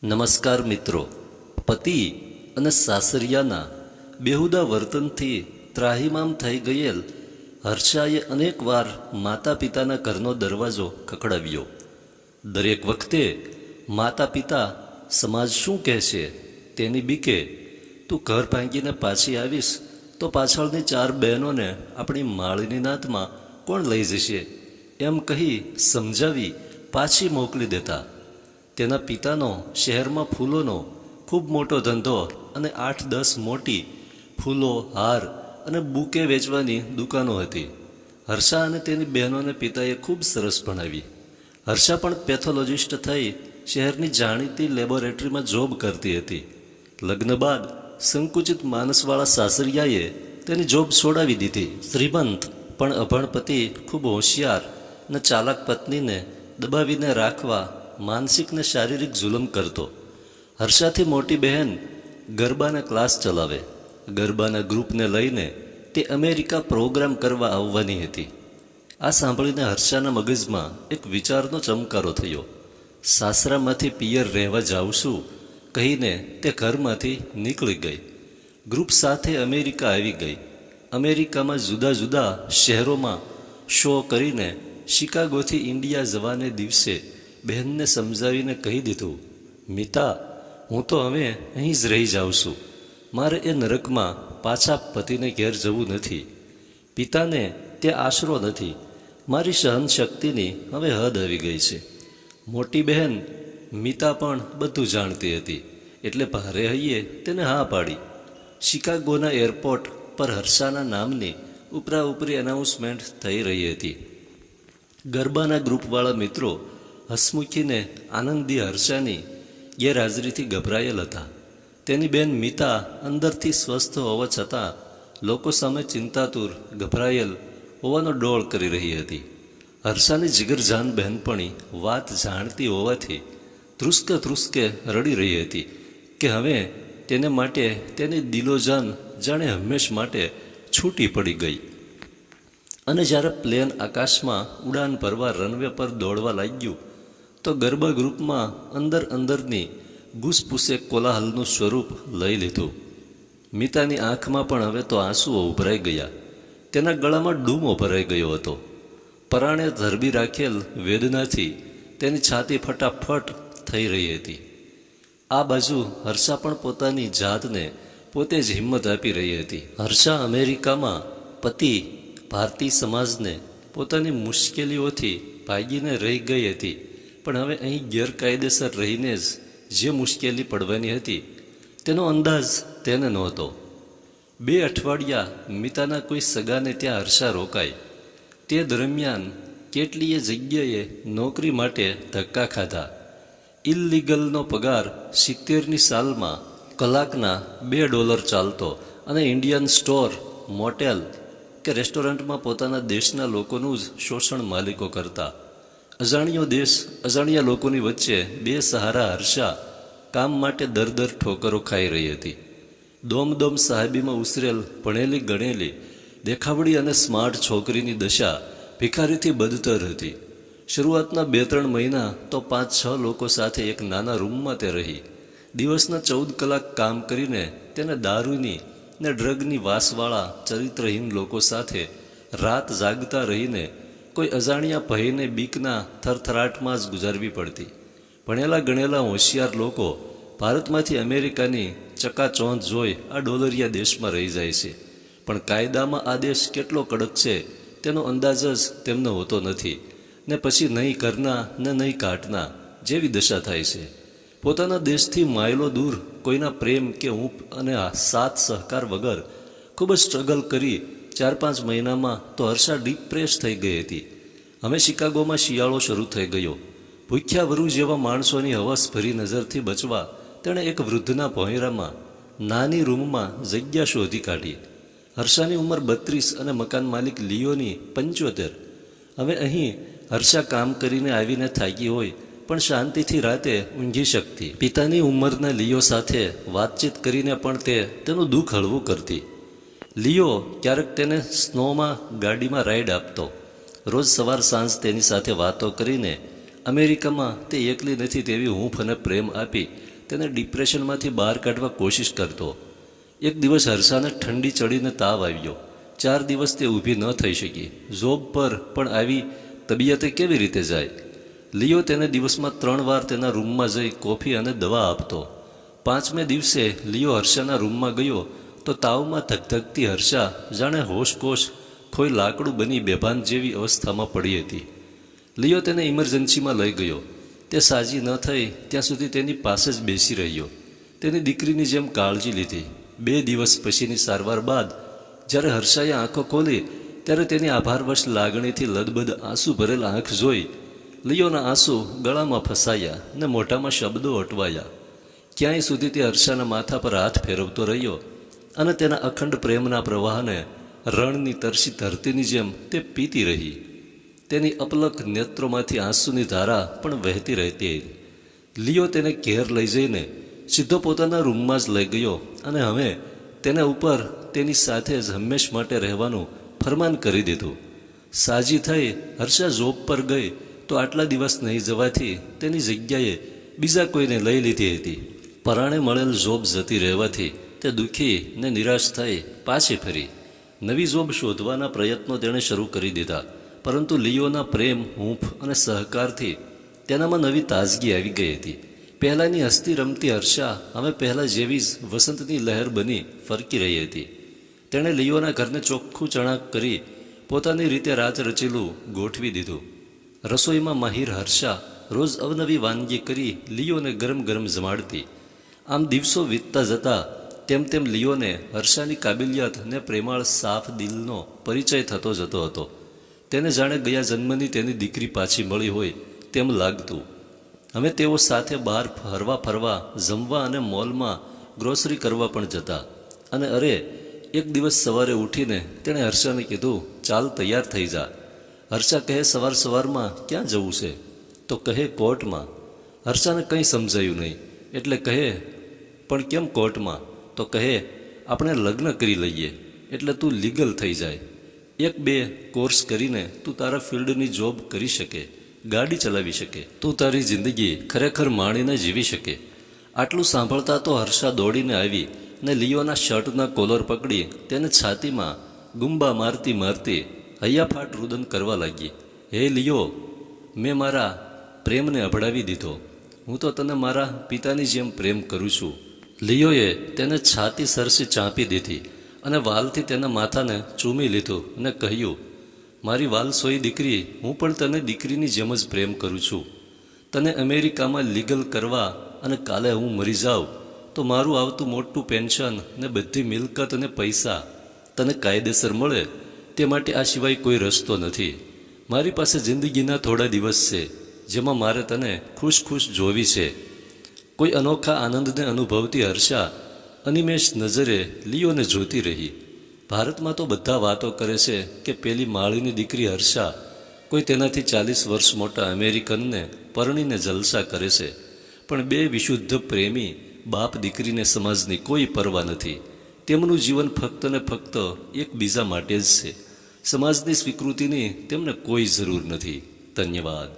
નમસ્કાર મિત્રો. પતિ અને સાસરિયાના બેહુદા વર્તનથી ત્રાહિમામ થઈ ગયેલ હર્ષાએ અનેકવાર માતા પિતાના ઘરનો દરવાજો ખખડાવ્યો. દરેક વખતે માતા પિતા સમાજ શું કહેશે તેની બીકે તું ઘર ભાંગીને પાછી આવીશ તો પાછળની 4 બહેનોને આપણી માળીની નાતમાં કોણ લઈ જશે એમ કહી સમજાવી પાછી મોકલી દેતા. તેના પિતાનો શહેરમાં ફૂલોનો ખૂબ મોટો ધંધો અને 8-10 મોટી ફૂલો, હાર અને બુકે વેચવાની દુકાનો હતી. હર્ષા અને તેની બહેનોને પિતાએ ખૂબ સરસ ભણાવી. હર્ષા પણ પેથોલોજિસ્ટ થઈ શહેરની જાણીતી લેબોરેટરીમાં જોબ કરતી હતી. લગ્ન બાદ સંકુચિત માનસવાળા સાસરિયાએ તેની જોબ છોડાવી દીધી. શ્રીમંત પણ અભણ પતિ ખૂબ હોશિયાર અને ચાલાક પત્નીને દબાવીને રાખવા માનસિક ને શારીરિક જુલમ કરતો. હર્ષાથી મોટી બહેન ગરબાના ક્લાસ ચલાવે. ગરબાના ગ્રુપને લઈને તે અમેરિકા પ્રોગ્રામ કરવા આવવાની હતી. આ સાંભળીને હર્ષાના મગજમાં એક વિચારનો ચમકારો થયો. સાસરામાંથી પિયર રહેવા જાઉં છું કહીને તે ઘરમાંથી નીકળી ગઈ. ગ્રુપ સાથે અમેરિકા આવી ગઈ. અમેરિકામાં જુદા જુદા શહેરોમાં શો કરીને શિકાગોથી ઇન્ડિયા જવાને દિવસે બહેનને સમજાવીને કહી દીધું, મિતા, હું તો હવે અહીં જ રહી જાઉં છું. મારે એ નરકમાં પાછા પતિને ઘેર જવું નથી. પિતાને તે આશરો નથી. મારી સહનશક્તિની હવે હદ આવી ગઈ છે. મોટી બહેન મિતા પણ બધું જાણતી હતી એટલે ભારે હૈયે તેને હા પાડી. શિકાગોના એરપોર્ટ પર હર્ષાના નામની ઉપરાઉપરી એનાઉન્સમેન્ટ થઈ રહી હતી. ગરબાના ગ્રુપવાળા મિત્રો હસમુખીને આનંદી હર્ષાની ગેરહાજરીથી ગભરાયેલ હતા. તેની બેન મિતા અંદરથી સ્વસ્થ હોવા છતાં લોકો સામે ચિંતાતુર, ગભરાયેલ હોવાનો ડોળ કરી રહી હતી. હર્ષાની જીગરજાન બહેનપણી વાત જાણતી હોવાથી ધ્રુસકે રડી રહી હતી કે હવે તેને માટે તેની દિલોજાન જાણે હંમેશ માટે છૂટી પડી ગઈ. અને જ્યારે પ્લેન આકાશમાં ઉડાન ભરવા રનવે પર દોડવા લાગ્યું તો ગરબા ગ્રુપમાં અંદરની ઘૂસપૂસે કોલાહલનું સ્વરૂપ લઈ લીધું. મિતાની આંખમાં પણ હવે તો આંસુઓ ઉભરાઈ ગયા. તેના ગળામાં ડૂમો ભરાઈ ગયો હતો. પરાણે ધરબી રાખેલ વેદનાથી તેની છાતી ફટાફટ થઈ રહી હતી. આ બાજુ હર્ષા પણ પોતાની જાતને પોતે જ હિંમત આપી રહી હતી. હર્ષા અમેરિકામાં પતિ ભારતીય સમાજને પોતાની મુશ્કેલીઓથી ભાગીને રહી ગઈ હતી. પણ હવે અહીં ગેરકાયદેસર રહીને જ જે મુશ્કેલી પડવાની હતી તેનો અંદાજ તેને નહોતો. 2 અઠવાડિયા મિતાના કોઈ સગાને ત્યાં હર્ષા રોકાઈ. તે દરમિયાન કેટલીય જગ્યાએ નોકરી માટે ધક્કા ખાધા. ઇલીગલનો પગાર 70ની સાલમાં કલાકના $2 ચાલતો અને ઇન્ડિયન સ્ટોર, મોટેલ કે રેસ્ટોરન્ટમાં પોતાના દેશના લોકોનું જ શોષણ માલિકો કરતા. અજાણ્યો દેશ, અજાણ્યા લોકોની વચ્ચે બેસહારા હર્ષા કામ માટે દર ઠોકરો ખાઈ રહી હતી. દોમ સાહેબીમાં ઉછરેલ ભણેલી ગણેલી દેખાવડી અને સ્માર્ટ છોકરીની દશા ભિખારીથી બદતર હતી. શરૂઆતના 2-3 મહિના તો 5-6 લોકો સાથે એક નાના રૂમમાં તે રહી. દિવસના 14 કલાક કામ કરીને તેને દારૂની ને ડ્રગની વાસવાળા ચરિત્રહીન લોકો સાથે રાત જાગતા રહીને કોઈ અજાણ્યા ભયને બીકના થરથરાટમાં જ ગુજારવી પડતી. ભણેલા ગણેલા હોશિયાર લોકો ભારતમાંથી અમેરિકાની ચકાચોંધ જોઈ આ ડોલરિયા દેશમાં રહી જાય છે. પણ કાયદામાં આ દેશ કેટલો કડક છે તેનો અંદાજ જ તેમને હોતો નથી. ને પછી નહીં કરના ને નહીં કાટના જેવી દશા થાય છે. પોતાના દેશથી માયલો દૂર કોઈના પ્રેમ કે ઊંપ અને સાથ સહકાર વગર ખૂબ જ સ્ટ્રગલ કરી 4-5 મહિનામાં તો હર્ષા ડિપ્રેસ થઈ ગઈ હતી. હવે શિકાગોમાં શિયાળો શરૂ થઈ ગયો. ભૂખ્યા વરુ જેવા માણસોની હવસભરી નજરથી બચવા તેણે એક વૃદ્ધના ભોંયરામાં નાની રૂમમાં જગ્યા શોધી કાઢી. હર્ષાની ઉંમર 32 અને મકાન માલિક લિયોની 75. હવે અહીં હર્ષા કામ કરીને આવીને થાકી હોય પણ શાંતિથી રાતે ઊંઘી શકતી. પિતાની ઉંમરના લિયો સાથે વાતચીત કરીને પણ તે તેનું દુઃખ હળવું કરતી. લિયો ક્યારેક તેને સ્નોમાં ગાડીમાં રાઈડ આપતો. રોજ સવાર સાંજ તેની સાથે વાતો કરીને અમેરિકામાં તે એકલી નથી તેવી હૂંફ અને પ્રેમ આપી તેને ડિપ્રેશનમાંથી બહાર કાઢવા કોશિશ કરતો. એક દિવસ હર્ષાને ઠંડી ચડીને તાવ આવ્યો. 4 દિવસ તે ઊભી ન થઈ શકી. જોબ પર પણ આવી તબિયતે કેવી રીતે જાય? લિયો તેને દિવસમાં 3 વાર તેના રૂમમાં જઈ કોફી અને દવા આપતો. 5મે દિવસે લિયો હર્ષાના રૂમમાં ગયો તો તાવમાં ધગધગતી હર્ષા જાણે હોશકોશ કોઈ લાકડું બની બેભાન જેવી અવસ્થામાં પડી હતી. લિયો તેને ઇમરજન્સીમાં લઈ ગયો. તે સાજી ન થઈ ત્યાં સુધી તેની પાસે જ બેસી રહ્યો. તેની દીકરીની જેમ કાળજી લીધી. 2 દિવસ પછીની સારવાર બાદ જ્યારે હર્ષાએ આંખો ખોલી ત્યારે તેની આભારવશ લાગણીથી લદબદ આંસુ ભરેલ આંખ જોઈ લિયોના આંસુ ગળામાં ફસાયા ને મોઢામાં શબ્દો અટવાયા. ક્યાંય સુધી તે હર્ષાના માથા પર હાથ ફેરવતો રહ્યો અને તેના અખંડ પ્રેમના પ્રવાહને રણની તરસી ધરતીની જેમ તે પીતી રહી. તેની અપલક નેત્રોમાંથી આંસુની ધારા પણ વહેતી રહેતી. લિયો તેને ઘેર લઈ જઈને સીધો પોતાના રૂમમાં જ લઈ ગયો અને હવે તેના ઉપર તેની સાથે જ હંમેશ માટે રહેવાનું ફરમાન કરી દીધું. સાજી થઈ હર્ષા જોબ પર ગઈ તો આટલા દિવસ નહીં જવાથી તેની જગ્યાએ બીજા કોઈને લઈ લીધી હતી. પરાણે મળેલ જોબ જતી રહેવાથી તે દુઃખી ને નિરાશ થઈ પાછી ફરી. નવી જોબ શોધવાના પ્રયત્નો તેણે શરૂ કરી દીધા, પરંતુ લિયોના પ્રેમ, હૂંફ અને સહકારથી તેનામાં નવી તાજગી આવી ગઈ હતી. પહેલાંની હસતી રમતી હર્ષા હવે પહેલાં જેવી જ વસંતની લહેર બની ફરકી રહી હતી. તેણે લિયોના ઘરને ચોખ્ખું ચણાક કરી પોતાની રીતે રાજ રચેલું ગોઠવી દીધું. રસોઈમાં માહિર હર્ષા રોજ અવનવી વાનગી કરી લિયોને ગરમ ગરમ જમાડતી. આમ દિવસો વીતતા જતા તેમ તેમ લિયોને હર્ષાની કાબિલિયત ને પ્રેમાળ સાફ દિલનો પરિચય થતો જતો હતો. તેને જાણે ગયા જન્મની તેની દીકરી પાછી મળી હોય તેમ લાગતું. હવે તેઓ સાથે બહાર હરવા ફરવા, જમવા અને મોલમાં ગ્રોસરી કરવા પણ જતા. અને અરે, એક દિવસ સવારે ઉઠીને તેણે હર્ષાને કીધું, ચાલ તૈયાર થઈ જા. હર્ષા કહે, સવારમાં ક્યાં જવું છે? તો કહે, કોર્ટમાં. હર્ષાને કંઈ સમજાયું નહીં એટલે કહે, પણ કેમ કોર્ટમાં? તો કહે, આપણે લગ્ન કરી લઈએ એટલે તું લીગલ થઈ જાય. 1-2 કોર્સ કરીને તું તારા ફિલ્ડની જોબ કરી શકે, ગાડી ચલાવી શકે, તું તારી જિંદગી ખરેખર માણીને જીવી શકે. આટલું સાંભળતા તો હર્ષા દોડીને આવી ને લિયોના શર્ટના કોલર પકડી તેને છાતીમાં ગુંબા મારતી મારતી હૈયાફાટ રુદન કરવા લાગી. હે લિયો, મેં મારા પ્રેમને અભડાવી દીધો. હું તો તને મારા પિતાની જેમ પ્રેમ કરું છું. લિયોએ તેને છાતી સરસી ચાંપી દીધી અને વાલથી તેના માથાને ચૂમી લીધું અને કહ્યું, મારી વાલસોઈ દીકરી, હું પણ તને દીકરીની જેમ જ પ્રેમ કરું છું. તને અમેરિકામાં લીગલ કરવા અને કાલે હું મરી જાઉં તો મારું આવતું મોટું પેન્શન ને બધી મિલકત અને પૈસા તને કાયદેસર મળે તે માટે આ સિવાય કોઈ રસ્તો નથી. મારી પાસે જિંદગીના થોડા દિવસ છે જેમાં મારે તને ખુશ ખુશ જોવી છે. કોઈ અનોખા આનંદને અનુભવતી હર્ષા અનિમેષ નજરે લિયોને જોતી રહી. ભારતમાં તો બધા વાતો કરે છે કે પેલી માળીની દીકરી હર્ષા કોઈ તેનાથી 40 વર્ષ મોટા અમેરિકનને પરણીને જલસા કરે છે. પણ 2 વિશુદ્ધ પ્રેમી બાપ દીકરીને સમાજની કોઈ પરવા નથી. તેમનું જીવન ફક્ત ને ફક્ત એકબીજા માટે જ છે. સમાજની સ્વીકૃતિની તેમને કોઈ જરૂર નથી. ધન્યવાદ.